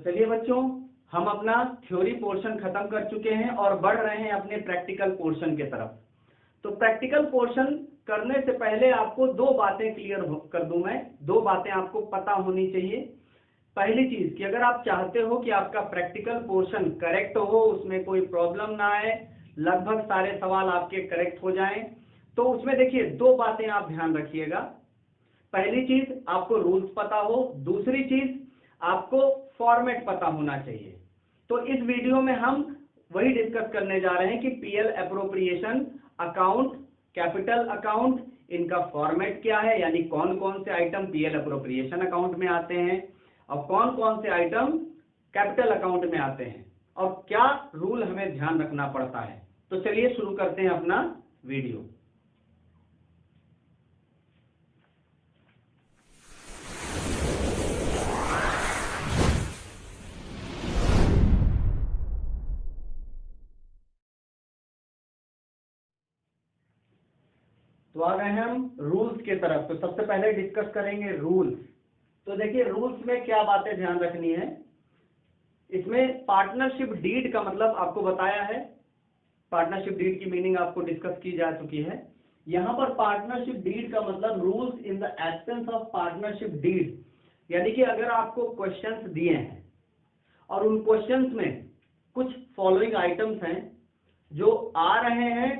चलिए बच्चों, हम अपना थ्योरी पोर्शन खत्म कर चुके हैं और बढ़ रहे हैं अपने प्रैक्टिकल पोर्शन के तरफ। तो प्रैक्टिकल पोर्शन करने से पहले आपको दो बातें क्लियर कर दूं मैं, दो बातें आपको पता होनी चाहिए। पहली चीज कि अगर आप चाहते हो कि आपका प्रैक्टिकल पोर्शन करेक्ट हो, उसमें कोई प्रॉब्लम ना आए, लगभग सारे सवाल आपके करेक्ट हो जाएं, तो उसमें देखिए दो बातें आप ध्यान रखिएगा। पहली चीज आपको रूल्स पता हो, दूसरी चीज आपको फॉर्मेट पता होना चाहिए। तो इस वीडियो में हम वही डिस्कस करने जा रहे हैं कि PL appropriation account, capital account, इनका फॉर्मेट क्या है, यानी कौन कौन से आइटम पीएल एप्रोप्रिएशन अकाउंट में आते हैं और कौन कौन से आइटम कैपिटल अकाउंट में आते हैं और क्या रूल हमें ध्यान रखना पड़ता है। तो चलिए शुरू करते हैं अपना वीडियो। तो आ गए हैं हम रूल्स के तरफ। तो सबसे पहले डिस्कस करेंगे रूल्स। तो देखिए रूल्स में क्या बातें ध्यान रखनी है। इसमें पार्टनरशिप डीड का मतलब आपको बताया है, पार्टनरशिप डीड की मीनिंग आपको डिस्कस की जा चुकी है। यहां पर पार्टनरशिप डीड का मतलब rules in the absence of partnership deed, यानी कि अगर आपको क्वेश्चंस दिए हैं और उन क्वेश्चंस में कुछ फॉलोइंग आइटम्स हैं जो आ रहे हैं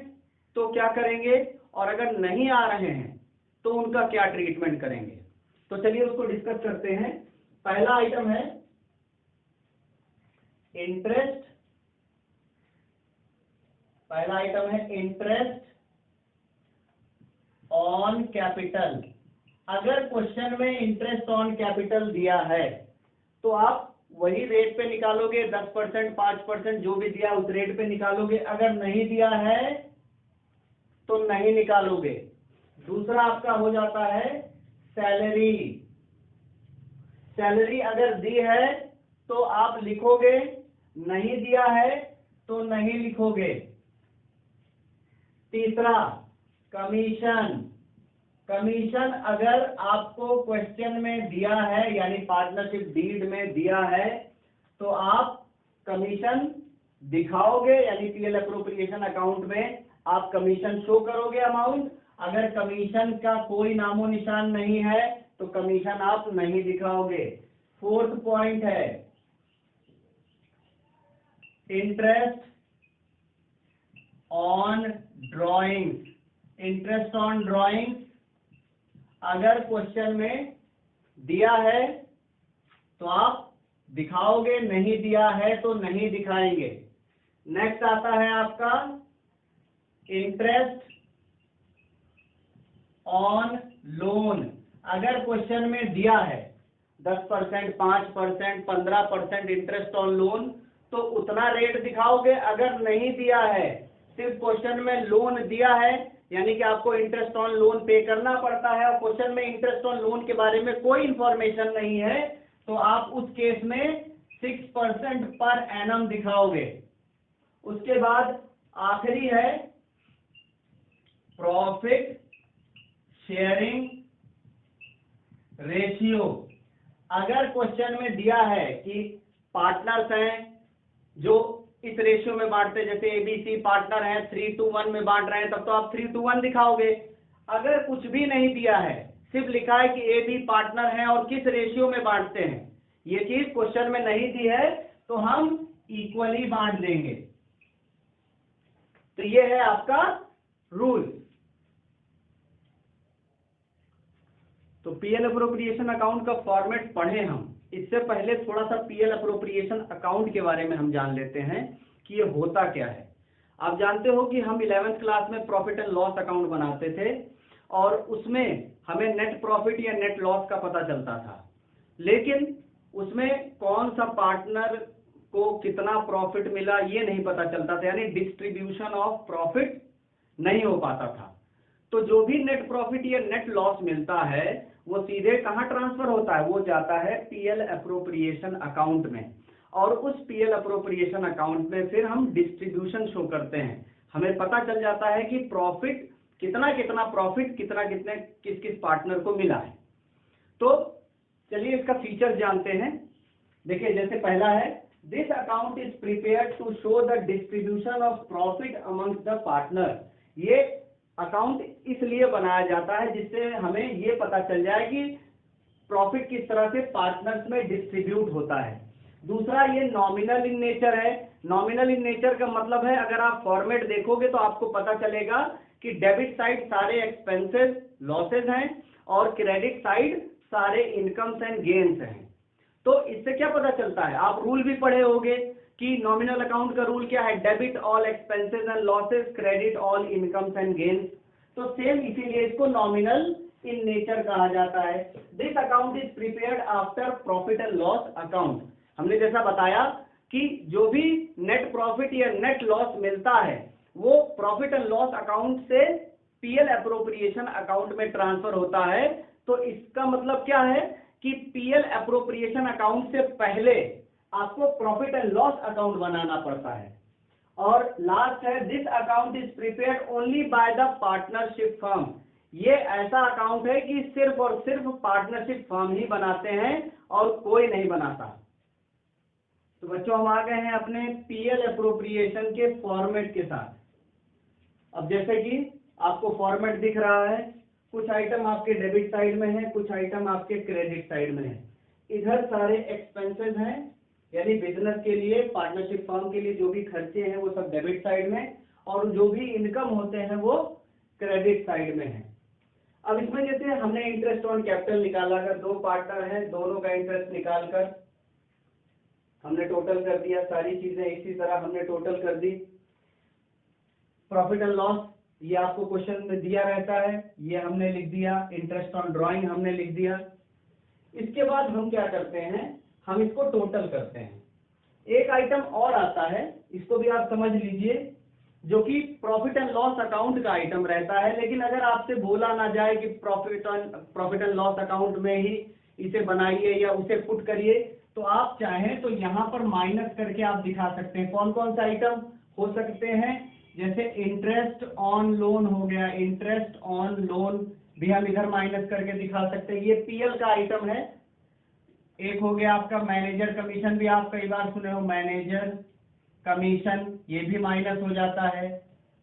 तो क्या करेंगे, और अगर नहीं आ रहे हैं तो उनका क्या ट्रीटमेंट करेंगे। तो चलिए उसको डिस्कस करते हैं। पहला आइटम है इंटरेस्ट। पहला आइटम है इंटरेस्ट ऑन कैपिटल। अगर क्वेश्चन में इंटरेस्ट ऑन कैपिटल दिया है तो आप वही रेट पे निकालोगे, 10%, 5% जो भी दिया उस रेट पे निकालोगे। अगर नहीं दिया है तो नहीं निकालोगे। दूसरा आपका हो जाता है सैलरी। सैलरी अगर दी है तो आप लिखोगे, नहीं दिया है तो नहीं लिखोगे। तीसरा कमीशन। कमीशन अगर आपको क्वेश्चन में दिया है यानी पार्टनरशिप डीड में दिया है तो आप कमीशन दिखाओगे, यानी पीएल एप्रोप्रिएशन अकाउंट में आप कमीशन शो करोगे अमाउंट। अगर कमीशन का कोई नामो निशान नहीं है तो कमीशन आप नहीं दिखाओगे। फोर्थ पॉइंट है interest on drawings. Interest on drawings अगर क्वेश्चन में दिया है तो आप दिखाओगे, नहीं दिया है तो नहीं दिखाएंगे। नेक्स्ट आता है आपका इंटरेस्ट ऑन लोन। अगर क्वेश्चन में दिया है 10%, 5%, 15% इंटरेस्ट ऑन लोन तो उतना रेट दिखाओगे। अगर नहीं दिया है, सिर्फ क्वेश्चन में लोन दिया है यानी कि आपको इंटरेस्ट ऑन लोन पे करना पड़ता है और क्वेश्चन में इंटरेस्ट ऑन लोन के बारे में कोई इंफॉर्मेशन नहीं है तो आप उस केस में 6% पर एनम दिखाओगे। उसके बाद आखिरी है प्रॉफिट शेयरिंग रेशियो। अगर क्वेश्चन में दिया है कि पार्टनर्स हैं जो इस रेशियो में बांटते हैं, जैसे एबीसी पार्टनर है 3:1 में बांट रहे हैं, तब तो आप 3:1 दिखाओगे। अगर कुछ भी नहीं दिया है, सिर्फ लिखा है कि ए बी पार्टनर है और किस रेशियो में बांटते हैं, ये चीज क्वेश्चन में नहीं दी है तो हम इक्वली बांट देंगे। तो ये है आपका रूल। तो पीएल एप्रोप्रिएशन अकाउंट का फॉर्मेट पढ़े हम। इससे पहले थोड़ा सा पीएल एप्रोप्रिएशन अकाउंट के बारे में हम जान लेते हैं कि ये होता क्या है। आप जानते हो कि हम 11th क्लास में प्रॉफिट एंड लॉस अकाउंट बनाते थे और उसमें हमें नेट प्रॉफिट या नेट लॉस का पता चलता था, लेकिन उसमें कौन सा पार्टनर को कितना प्रॉफिट मिला ये नहीं पता चलता था, यानी डिस्ट्रीब्यूशन ऑफ प्रॉफिट नहीं हो पाता था। तो जो भी नेट प्रॉफिट या नेट लॉस मिलता है वो सीधे कहां ट्रांसफर होता है, वो जाता है पीएल एप्रोप्रिएशन अकाउंट में और उस पीएल एप्रोप्रिएशन अकाउंट में फिर हम डिस्ट्रीब्यूशन शो करते हैं। हमें पता चल जाता है कि प्रॉफिट कितना कितना प्रॉफिट कितना कितने किस किस पार्टनर को मिला है। तो चलिए इसका फीचर जानते हैं। देखिए जैसे पहला है, this account is prepared to show the distribution of profit amongst the partner. ये अकाउंट इसलिए बनाया जाता है जिससे हमें ये पता चल जाए कि प्रॉफिट किस तरह से पार्टनर्स में डिस्ट्रीब्यूट होता है। दूसरा, ये नॉमिनल इन नेचर है। नॉमिनल इन नेचर का मतलब है, अगर आप फॉर्मेट देखोगे तो आपको पता चलेगा कि डेबिट साइड सारे एक्सपेंसेस लॉसेज हैं और क्रेडिट साइड सारे इनकम्स एंड गेन्स हैं। तो इससे क्या पता चलता है, आप रूल भी पढ़े होंगे कि नॉमिनल अकाउंट का रूल क्या है, debit all expenses and losses, credit all incomes and gains. तो सेम इसीलिए इसको नॉमिनल इन नेचर कहा जाता है। This account is prepared after profit and loss account. हमने जैसा बताया कि जो भी नेट प्रॉफिट या नेट लॉस मिलता है वो प्रॉफिट एंड लॉस अकाउंट से पीएल अप्रोप्रिएशन अकाउंट में ट्रांसफर होता है। तो इसका मतलब क्या है कि पीएल अप्रोप्रिएशन अकाउंट से पहले आपको प्रॉफिट एंड लॉस अकाउंट बनाना पड़ता है। और लास्ट है, this account is prepared only by the partnership firm. ये ऐसा अकाउंट है कि सिर्फ और सिर्फ पार्टनरशिप फर्म ही बनाते हैं और कोई नहीं बनाता। तो बच्चों हम आ गए हैं अपने पीएल अप्रोप्रिएशन के फॉर्मेट के साथ। अब जैसे कि आपको फॉर्मेट दिख रहा है, कुछ आइटम आपके डेबिट साइड में है, कुछ आइटम आपके क्रेडिट साइड में है। इधर सारे एक्सपेंसेस हैं, यानी बिजनेस के लिए, पार्टनरशिप फर्म के लिए जो भी खर्चे हैं वो सब डेबिट साइड में, और जो भी इनकम होते हैं वो क्रेडिट साइड में है। अब इसमें जैसे हमने इंटरेस्ट ऑन कैपिटल निकाला, अगर दो पार्टनर हैं दोनों का इंटरेस्ट निकालकर हमने टोटल कर दिया, सारी चीजें इसी तरह हमने टोटल कर दी। प्रॉफिट एंड लॉस ये आपको क्वेश्चन में दिया रहता है, ये हमने लिख दिया। इंटरेस्ट ऑन ड्राइंग हमने लिख दिया। इसके बाद हम क्या करते हैं, हम इसको टोटल करते हैं। एक आइटम और आता है, इसको भी आप समझ लीजिए, जो कि प्रॉफिट एंड लॉस अकाउंट का आइटम रहता है। लेकिन अगर आपसे बोला ना जाए कि प्रॉफिट एंड लॉस अकाउंट में ही इसे बनाइए या उसे पुट करिए, तो आप चाहें तो यहाँ पर माइनस करके आप दिखा सकते हैं। कौन कौन से आइटम हो सकते हैं, जैसे इंटरेस्ट ऑन लोन हो गया, इंटरेस्ट ऑन लोन भी हम इधर माइनस करके दिखा सकते हैं, ये पीएल का आइटम है। एक हो गया आपका मैनेजर कमीशन, भी आप कई बार सुने हो, मैनेजर कमीशन, ये भी माइनस हो जाता है।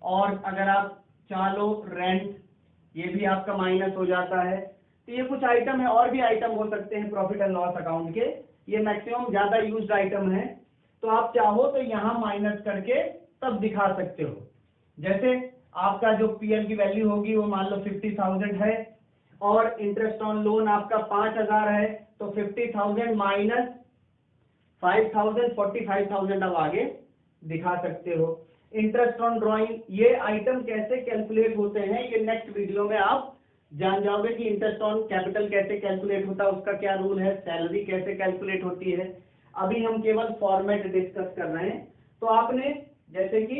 और अगर आप चालो रेंट, ये भी आपका माइनस हो जाता है। तो ये कुछ आइटम है, और भी आइटम हो सकते हैं प्रॉफिट एंड लॉस अकाउंट के, ये मैक्सिमम ज्यादा यूज्ड आइटम है। तो आप चाहो तो यहाँ माइनस करके तब दिखा सकते हो। जैसे आपका जो पीएल की वैल्यू होगी वो मान लो 50,000 है, और इंटरेस्ट ऑन लोन आपका 5,000 है, तो 50,000 माइनस 5,000 45,000 अब आगे दिखा सकते हो। इंटरेस्ट ऑन ड्राइंग, ये आइटम कैसे कैलकुलेट होते हैं ये नेक्स्ट वीडियो में आप जान जाओगे कि इंटरेस्ट ऑन कैपिटल कैसे कैलकुलेट होता है, उसका क्या रूल है, सैलरी कैसे कैलकुलेट होती है। अभी हम केवल फॉर्मेट डिस्कस कर रहे हैं। तो आपने जैसे कि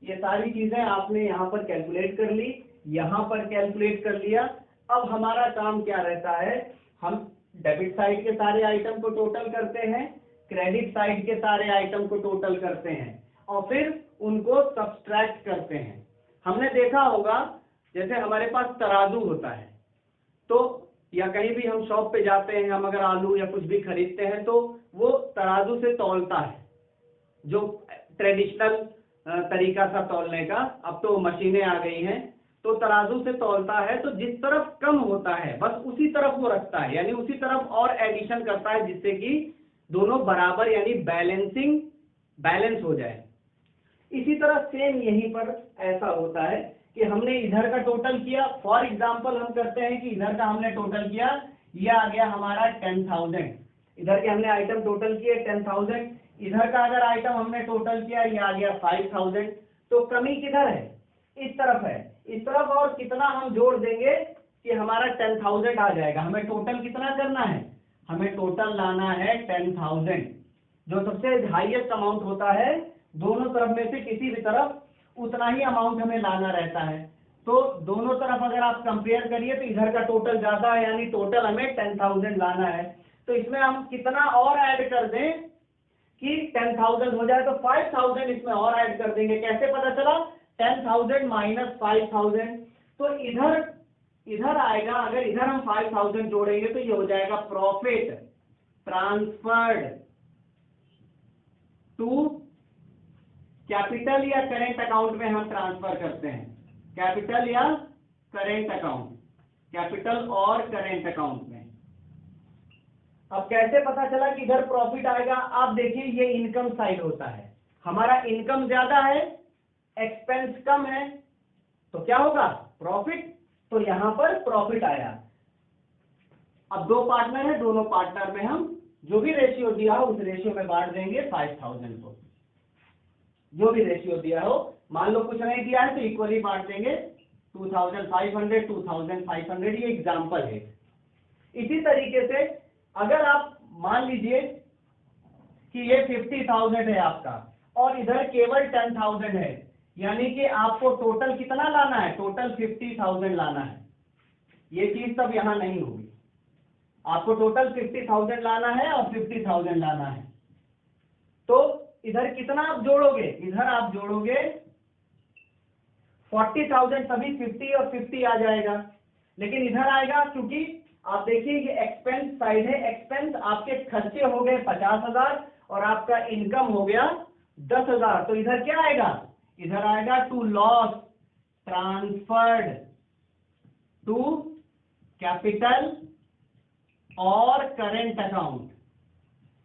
ये सारी चीजें आपने यहाँ पर कैलकुलेट कर ली, यहाँ पर कैलकुलेट कर लिया। अब हमारा काम क्या रहता है, हम डेबिट साइड के सारे आइटम को टोटल करते हैं, क्रेडिट साइड के सारे आइटम को टोटल करते हैं, और फिर उनको सब्सट्रैक्ट करते हैं। हमने देखा होगा जैसे हमारे पास तराजू होता है, तो या कहीं भी हम शॉप पे जाते हैं, हम अगर आलू या कुछ भी खरीदते हैं तो वो तराजू से तौलता है, जो ट्रेडिशनल तरीका था तौलने का। अब तो मशीनें आ गई हैं, तो तराजू से तौलता है, तो जिस तरफ कम होता है बस उसी तरफ वो रखता है, यानी उसी तरफ और एडिशन करता है, जिससे कि दोनों बराबर यानी बैलेंस हो जाए। इसी तरह सेम यहीं पर ऐसा होता है कि हमने इधर का टोटल किया। फॉर एग्जांपल हम करते हैं कि इधर का हमने टोटल किया, ये आ गया हमारा 10,000, इधर के हमने आइटम टोटल किए 10,000। इधर का अगर आइटम हमने टोटल किया, ये आ गया 5,000। तो कमी किधर है, इस तरफ है। इस तरफ और कितना हम जोड़ देंगे कि हमारा 10,000 आ जाएगा। हमें टोटल कितना करना है, हमें टोटल लाना है 10,000। जो सबसे हाईएस्ट अमाउंट होता है, दोनों तरफ में से किसी भी तरफ उतना ही अमाउंट हमें लाना रहता है। तो दोनों तरफ अगर आप कंपेयर करिए तो इधर का टोटल ज्यादा है, यानी टोटल हमें 10,000 लाना है। तो इसमें हम कितना और ऐड कर दें कि 10,000 हो जाए, तो 5,000 इसमें और ऐड कर देंगे। कैसे पता चला, 10,000 माइनस 5,000, तो इधर आएगा। अगर इधर हम 5,000 जोड़ेंगे तो ये हो जाएगा प्रॉफिट ट्रांसफर्ड टू कैपिटल या करेंट अकाउंट में हम ट्रांसफर करते हैं, कैपिटल या करेंट अकाउंट, कैपिटल और करेंट अकाउंट में। अब कैसे पता चला कि इधर प्रॉफिट आएगा? आप देखिए ये इनकम साइड होता है, हमारा इनकम ज्यादा है, एक्सपेंस कम है, तो क्या होगा? प्रॉफिट। तो यहां पर प्रॉफिट आया। अब दो पार्टनर है, दोनों पार्टनर में हम जो भी रेशियो दिया हो उस रेशियो में बांट देंगे 5000 को, जो भी रेशियो दिया हो। मान लो कुछ नहीं दिया है तो इक्वली बांट देंगे 2500 2500, ये एग्जांपल है। इसी तरीके से अगर आप मान लीजिए कि ये 50,000 है आपका और इधर केवल 10,000 है, यानी कि आपको टोटल कितना लाना है? टोटल 50,000 लाना है। ये चीज तब यहां नहीं होगी, आपको टोटल 50,000 लाना है और 50,000 लाना है। तो इधर कितना आप जोड़ोगे? इधर आप जोड़ोगे 40,000, तभी 50 और 50 आ जाएगा। लेकिन इधर आएगा क्योंकि आप देखिए ये एक्सपेंस साइड है, एक्सपेंस आपके खर्चे हो गए 50,000 और आपका इनकम हो गया 10,000। तो इधर क्या आएगा? इधर आएगा to loss transferred to capital और करेंट अकाउंट।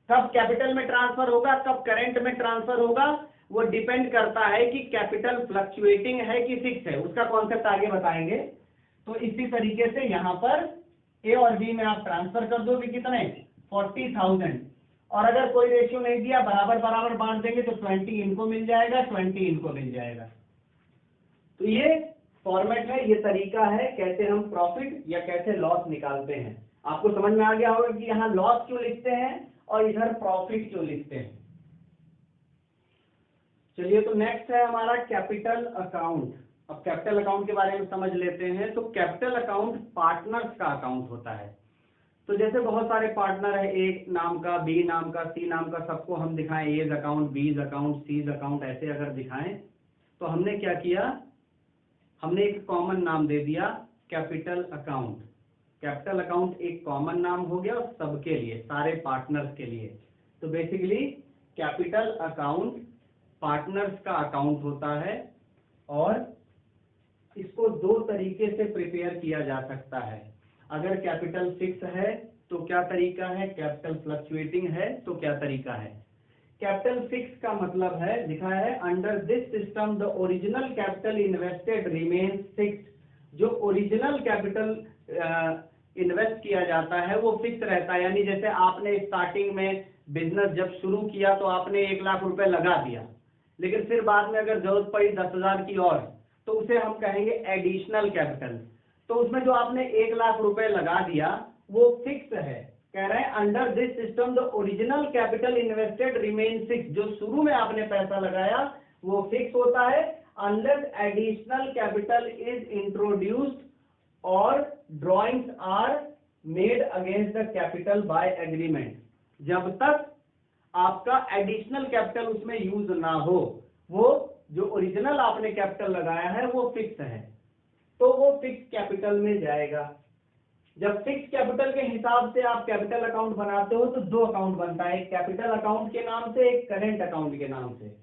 कब कैपिटल में ट्रांसफर होगा, कब करेंट में ट्रांसफर होगा, वो डिपेंड करता है कि कैपिटल फ्लक्चुएटिंग है कि फिक्स है। उसका कॉन्सेप्ट आगे बताएंगे। तो इसी तरीके से यहां पर ए और बी में आप ट्रांसफर कर दोगे कितने? 40,000। और अगर कोई रेशियो नहीं दिया, बराबर बराबर बांट देंगे तो 20 इनको मिल जाएगा, 20 इनको मिल जाएगा। तो ये फॉर्मेट है, ये तरीका है कैसे हम प्रॉफिट या कैसे लॉस निकालते हैं। आपको समझ में आ गया होगा कि यहाँ लॉस क्यों लिखते हैं और इधर प्रॉफिट क्यों लिखते हैं। चलिए, तो नेक्स्ट है हमारा कैपिटल अकाउंट। अब कैपिटल अकाउंट के बारे में समझ लेते हैं। तो कैपिटल अकाउंट पार्टनर्स का अकाउंट होता है। तो जैसे बहुत सारे पार्टनर है, ए नाम का, बी नाम का, सी नाम का, सबको हम दिखाएं A's account, B's account, C's account, ऐसे अगर दिखाएं तो हमने क्या किया? हमने एक कॉमन नाम दे दिया कैपिटल अकाउंट। कैपिटल अकाउंट एक कॉमन नाम हो गया सबके लिए, सारे पार्टनर्स के लिए। तो बेसिकली कैपिटल अकाउंट पार्टनर्स का अकाउंट होता है और इसको दो तरीके से प्रिपेयर किया जा सकता है। अगर कैपिटल फिक्स है तो क्या तरीका है, कैपिटल फ्लक्चुएटिंग है तो क्या तरीका है। कैपिटल फिक्स का मतलब है, लिखा है under this system the original capital invested remains fixed. जो ओरिजिनल कैपिटल इन्वेस्ट किया जाता है वो फिक्स रहता है। यानी जैसे आपने स्टार्टिंग में बिजनेस जब शुरू किया तो आपने 1 लाख रुपए लगा दिया, लेकिन फिर बाद में अगर जरूरत पड़ी 10,000 की और, तो उसे हम कहेंगे एडिशनल कैपिटल। तो उसमें जो आपने 1 लाख रुपए लगा दिया वो फिक्स है। कह रहे हैं under this system the original capital invested remain fix. जो शुरू में आपने पैसा लगाया वो फिक्स होता है। Unless additional capital is introduced और drawings are made against the capital by agreement. जब तक आपका एडिशनल कैपिटल उसमें यूज ना हो, वो जो ओरिजिनल आपने कैपिटल लगाया है वो फिक्स है, तो वो फिक्स कैपिटल में जाएगा। जब फिक्स कैपिटल के हिसाब से आप कैपिटल अकाउंट बनाते हो तो दो अकाउंट बनता है, एक कैपिटल अकाउंट के नाम से, एक करेंट अकाउंट के नाम से।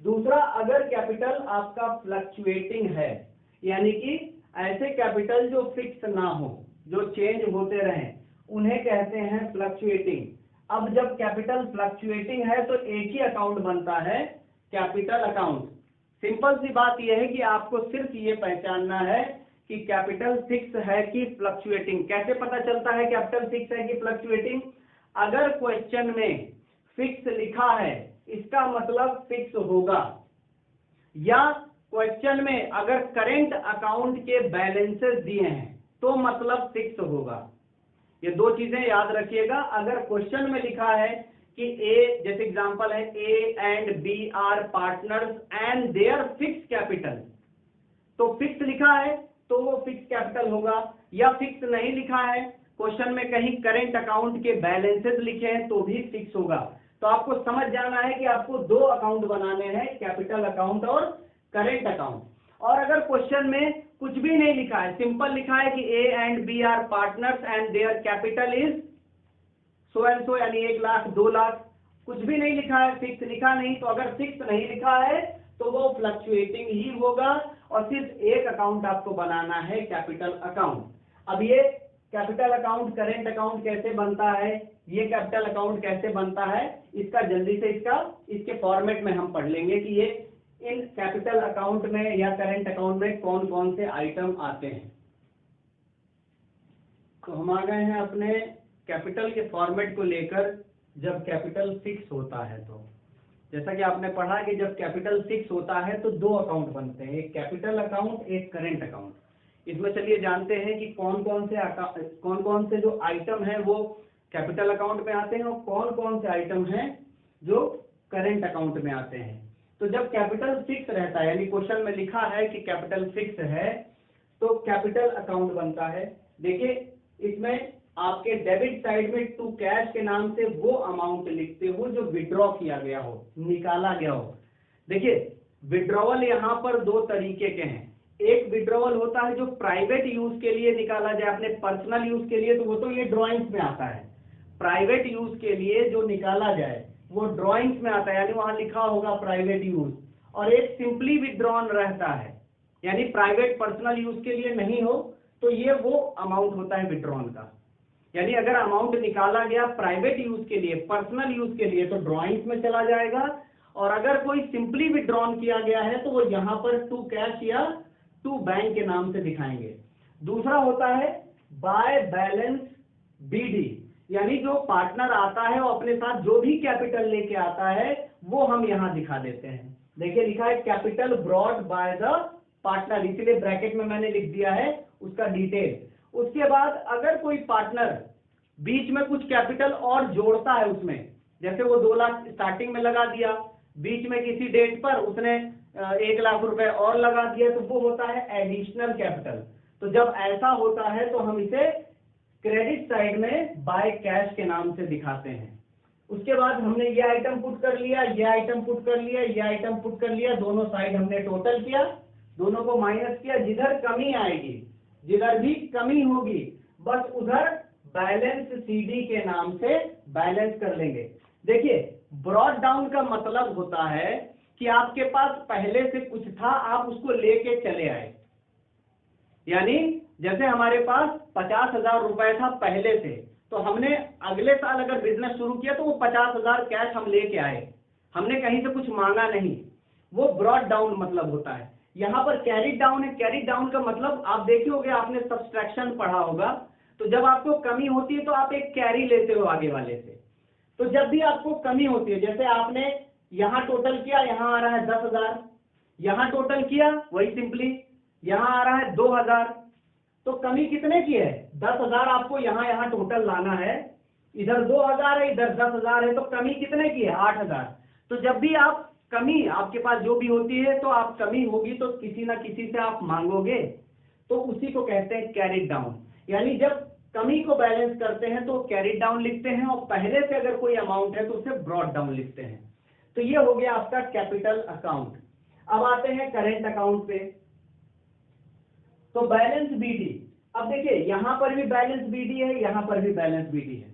दूसरा, अगर कैपिटल आपका फ्लक्चुएटिंग है, यानी कि ऐसे कैपिटल जो फिक्स ना हो, जो चेंज होते रहें, उन्हें कहते हैं फ्लक्चुएटिंग। अब जब कैपिटल फ्लक्चुएटिंग है तो एक ही अकाउंट बनता है, कैपिटल अकाउंट। सिंपल सी बात यह है कि आपको सिर्फ ये पहचानना है कि कैपिटल फिक्स है कि फ्लक्चुएटिंग। कैसे पता चलता है कैपिटल फिक्स है कि फ्लक्चुएटिंग? अगर क्वेश्चन में फिक्स लिखा है इसका मतलब फिक्स होगा, या क्वेश्चन में अगर करेंट अकाउंट के बैलेंसेस दिए हैं तो मतलब फिक्स होगा। ये दो चीजें याद रखिएगा। अगर क्वेश्चन में लिखा है कि ए, जैसे एग्जांपल है A and B are partners and their fix capital, तो फिक्स लिखा है तो वो फिक्स कैपिटल होगा। या फिक्स नहीं लिखा है, क्वेश्चन में कहीं करेंट अकाउंट के बैलेंसेस लिखे हैं तो भी फिक्स होगा। तो आपको समझ जाना है कि आपको दो अकाउंट बनाने हैं, कैपिटल अकाउंट और करेंट अकाउंट। और अगर क्वेश्चन में कुछ भी नहीं लिखा है, सिंपल लिखा है कि A and B are partners and their capital is so and so, यानी 1 लाख 2 लाख, कुछ भी नहीं लिखा है, फिक्स लिखा नहीं, तो अगर फिक्स नहीं लिखा है तो वो फ्लक्चुएटिंग ही होगा, और सिर्फ एक अकाउंट आपको बनाना है, कैपिटल अकाउंट। अब ये कैपिटल अकाउंट करेंट अकाउंट कैसे बनता है, ये कैपिटल अकाउंट कैसे बनता है, इसका जल्दी से इसके फॉर्मेट में हम पढ़ लेंगे कि ये इन कैपिटल अकाउंट में या करेंट अकाउंट में कौन कौन से आइटम आते हैं। तो हम आ गए हैं अपने कैपिटल के फॉर्मेट को लेकर। जब कैपिटल फिक्स होता है तो जैसा कि आपने पढ़ा कि जब कैपिटल फिक्स होता है तो दो अकाउंट बनते हैं, एक कैपिटल अकाउंट, एक करेंट अकाउंट। इसमें चलिए जानते हैं कि कौन कौन से जो आइटम है वो कैपिटल अकाउंट में आते हैं और कौन कौन से आइटम हैं जो करेंट अकाउंट में आते हैं। तो जब कैपिटल फिक्स रहता है, यानी क्वेश्चन में लिखा है कि कैपिटल फिक्स है, तो कैपिटल अकाउंट बनता है। देखिए इसमें आपके डेबिट साइड में टू कैश के नाम से वो अमाउंट लिखते हो जो विड्रॉ किया गया हो, निकाला गया हो। देखिए विड्रॉवल यहाँ पर दो तरीके के हैं। एक विड्रॉवल होता है जो प्राइवेट यूज के लिए निकाला जाए, अपने पर्सनल यूज के लिए, तो वो तो ये ड्राइंग्स में आता है। प्राइवेट यूज के लिए जो निकाला जाए वो ड्राइंग्स में आता है, यानी वहां लिखा होगा प्राइवेट यूज। और एक सिंपली विड्रॉन रहता है, यानी प्राइवेट पर्सनल यूज के लिए नहीं हो, तो ये वो अमाउंट होता है विड्रॉन का। यानी अगर अमाउंट निकाला गया प्राइवेट यूज के लिए, पर्सनल यूज के लिए, तो ड्राइंग्स में चला जाएगा। और अगर कोई सिंपली विड्रॉन किया गया है तो वो यहाँ पर टू कैश या टू बैंक के नाम से दिखाएंगे। दूसरा होता है बाय बैलेंस बीडी, यानी जो पार्टनर आता है वो अपने साथ जो भी कैपिटल लेके आता है वो हम यहाँ दिखा देते हैं। देखिए लिखा है capital brought by the partner, इसीलिए ब्रैकेट में मैंने लिख दिया है उसका डिटेल। उसके बाद अगर कोई पार्टनर बीच में कुछ कैपिटल और जोड़ता है उसमें, जैसे वो 2 लाख स्टार्टिंग में लगा दिया, बीच में किसी डेट पर उसने 1 लाख रुपए और लगा दिया, तो वो होता है एडिशनल कैपिटल। तो जब ऐसा होता है तो हम इसे क्रेडिट साइड में बाय कैश के नाम से दिखाते हैं। उसके बाद हमने ये आइटम पुट कर लिया, ये आइटम पुट कर लिया, ये आइटम पुट कर लिया, दोनों साइड हमने टोटल किया, दोनों को माइनस किया। जिधर कमी आएगी, जिधर भी कमी होगी, बस उधर बैलेंस सीडी के नाम से बैलेंस कर लेंगे। देखिए ब्रॉड डाउन का मतलब होता है कि आपके पास पहले से कुछ था, आप उसको लेके चले आए। यानी जैसे हमारे पास 50,000 रुपए था पहले से, तो हमने अगले साल अगर बिजनेस शुरू किया तो वो 50,000 कैश हम लेके आए, हमने कहीं से कुछ मांगा नहीं। वो ब्रॉड डाउन मतलब होता है। यहाँ पर कैरी डाउन है। कैरी डाउन का मतलब आप देखे होंगे, आपने सब्सट्रैक्शन पढ़ा होगा, तो जब आपको कमी होती है तो आप एक कैरी लेते हो आगे वाले से। तो जब भी आपको कमी होती है, जैसे आपने यहाँ टोटल किया, यहाँ आ रहा है 10,000, यहाँ टोटल किया वही सिंपली, यहाँ आ रहा है 2,000, तो कमी कितने की है? 10,000 आपको यहाँ टोटल लाना है। इधर 2,000 है, इधर 10,000 है, तो कमी कितने की है? 8,000। तो जब भी आप कमी आपके पास जो भी होती है, तो आप कमी होगी तो किसी ना किसी से आप मांगोगे, तो उसी को कहते हैं कैरी डाउन। यानी जब कमी को बैलेंस करते हैं तो कैरी डाउन लिखते हैं, और पहले से अगर कोई अमाउंट है तो उसे ब्रॉड डाउन लिखते हैं। तो ये हो गया आपका कैपिटल अकाउंट। अब आते हैं करेंट अकाउंट पे। तो बैलेंस बीडी, अब देखिए यहां पर भी बैलेंस बीडी है, यहां पर भी बैलेंस बीडी है।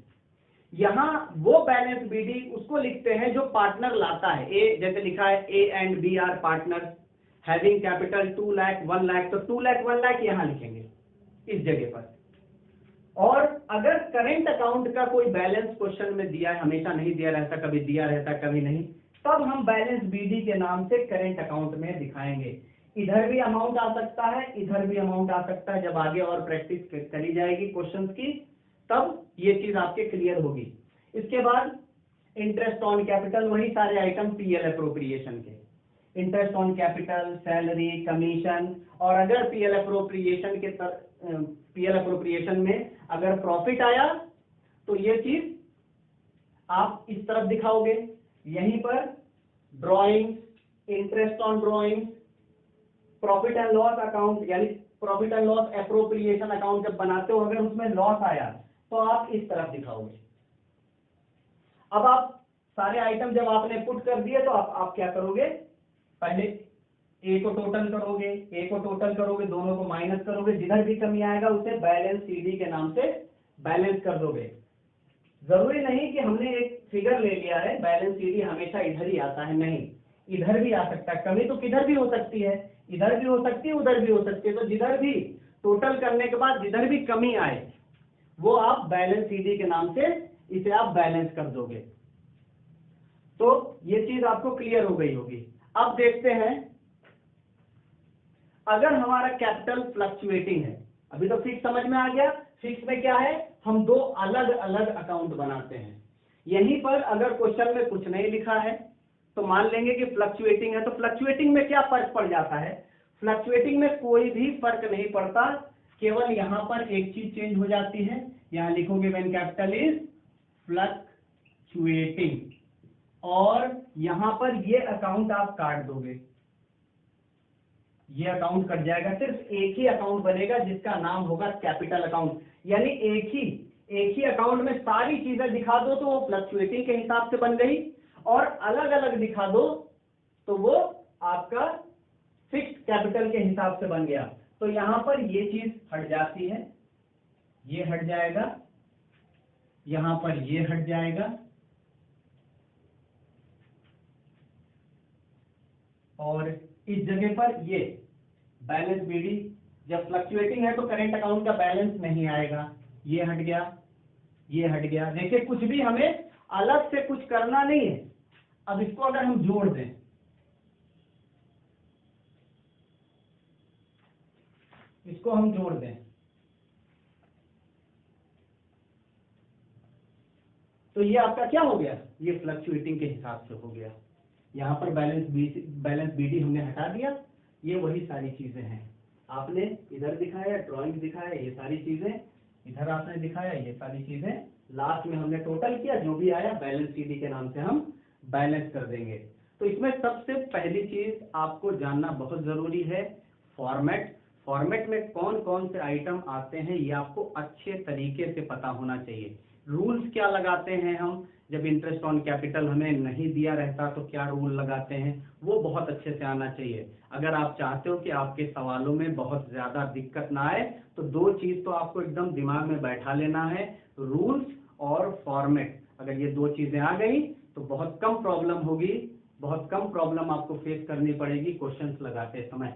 यहां वो बैलेंस बीडी उसको लिखते हैं जो पार्टनर लाता है। ए जैसे लिखा है A and B are partner having capital 2 lakh 1 lakh, तो 2 लाख 1 लाख यहां लिखेंगे इस जगह पर। और अगर करेंट अकाउंट का कोई बैलेंस क्वेश्चन में दिया है, हमेशा नहीं दिया रहता, कभी दिया रहता कभी नहीं, तब हम बैलेंस बीडी के नाम से करेंट अकाउंट में दिखाएंगे। इधर भी अमाउंट आ सकता है, इधर भी अमाउंट आ सकता है। जब आगे और प्रैक्टिस करी जाएगी क्वेश्चंस की, तब ये चीज आपके क्लियर होगी। इसके बाद इंटरेस्ट ऑन कैपिटल, वही सारे आइटम पीएल अप्रोप्रिएशन के, interest on capital, salary, commission. और अगर पीएल अप्रोप्रिएशन में अगर प्रॉफिट आया तो ये चीज आप इस तरफ दिखाओगे। यहीं पर drawings, interest on drawings, profit and loss account, यानी profit and loss appropriation account जब बनाते हो, अगर उसमें लॉस आया तो आप इस तरफ दिखाओगे। अब आप सारे आइटम जब आपने पुट कर दिए तो आप क्या करोगे? पहले ए को टोटल करोगे, ए को टोटल करोगे, दोनों को माइनस करोगे, जिधर भी कमी आएगा उसे बैलेंस सीडी के नाम से बैलेंस कर दोगे। जरूरी नहीं कि हमने एक फिगर ले लिया है, बैलेंस सीडी हमेशा इधर ही आता है, नहीं इधर भी आ सकता है, कमी तो किधर भी हो सकती है, इधर भी हो सकती है, उधर भी हो सकती है, तो जिधर भी टोटल करने के बाद जिधर भी कमी आए वो आप बैलेंस सीडी के नाम से इसे आप बैलेंस कर दोगे। तो ये चीज आपको क्लियर हो गई होगी। अब देखते हैं, अगर हमारा कैपिटल फ्लक्चुएटिंग है, अभी तो फिक्स समझ में आ गया, फिक्स में क्या है, हम दो अलग अलग अकाउंट बनाते हैं। यहीं पर अगर क्वेश्चन में कुछ नहीं लिखा है तो मान लेंगे कि फ्लक्चुएटिंग है, तो फ्लक्चुएटिंग में क्या फर्क पड़ जाता है, फ्लक्चुएटिंग में कोई भी फर्क नहीं पड़ता, केवल यहां पर एक चीज चेंज हो जाती है, यहां लिखोगे व्हेन कैपिटल इज फ्लक्चुएटिंग, और यहां पर ये अकाउंट आप काट दोगे, ये अकाउंट कट जाएगा, सिर्फ एक ही अकाउंट बनेगा जिसका नाम होगा कैपिटल अकाउंट। यानी एक ही अकाउंट में सारी चीजें दिखा दो तो वो फ्लक्चुएटिंग के हिसाब से बन गई, और अलग अलग दिखा दो तो वो आपका फिक्स्ड कैपिटल के हिसाब से बन गया। तो यहां पर ये चीज हट जाती है, ये हट जाएगा, यहां पर ये हट जाएगा, और इस जगह पर ये बैलेंस बीडी, जब फ्लक्चुएटिंग है तो करेंट अकाउंट का बैलेंस नहीं आएगा, ये हट गया, ये हट गया। देखिए कुछ भी हमें अलग से कुछ करना नहीं है। अब इसको अगर हम जोड़ दें, इसको हम जोड़ दें तो ये आपका क्या हो गया, ये फ्लक्चुएटिंग के हिसाब से हो गया। यहाँ पर बैलेंस बीडी हमने हटा दिया, ये वही सारी चीजें हैं, आपने इधर दिखाया, ड्राइंग दिखाया, ये सारी चीजें इधर आपने दिखाया, ये सारी चीजें लास्ट में हमने टोटल किया, जो भी आया बैलेंस सीडी के नाम से हम बैलेंस कर देंगे। तो इसमें सबसे पहली चीज आपको जानना बहुत जरूरी है फॉर्मेट। फॉर्मेट में कौन कौन से आइटम आते हैं ये आपको अच्छे तरीके से पता होना चाहिए। रूल्स क्या लगाते हैं हम, जब इंटरेस्ट ऑन कैपिटल हमें नहीं दिया रहता तो क्या रूल लगाते हैं, वो बहुत अच्छे से आना चाहिए। अगर आप चाहते हो कि आपके सवालों में बहुत ज्यादा दिक्कत ना आए तो दो चीज तो आपको एकदम दिमाग में बैठा लेना है, रूल्स और फॉर्मेट। अगर ये दो चीजें आ गई तो बहुत कम प्रॉब्लम होगी, बहुत कम प्रॉब्लम आपको फेस करनी पड़ेगी क्वेश्चंस लगाते समय।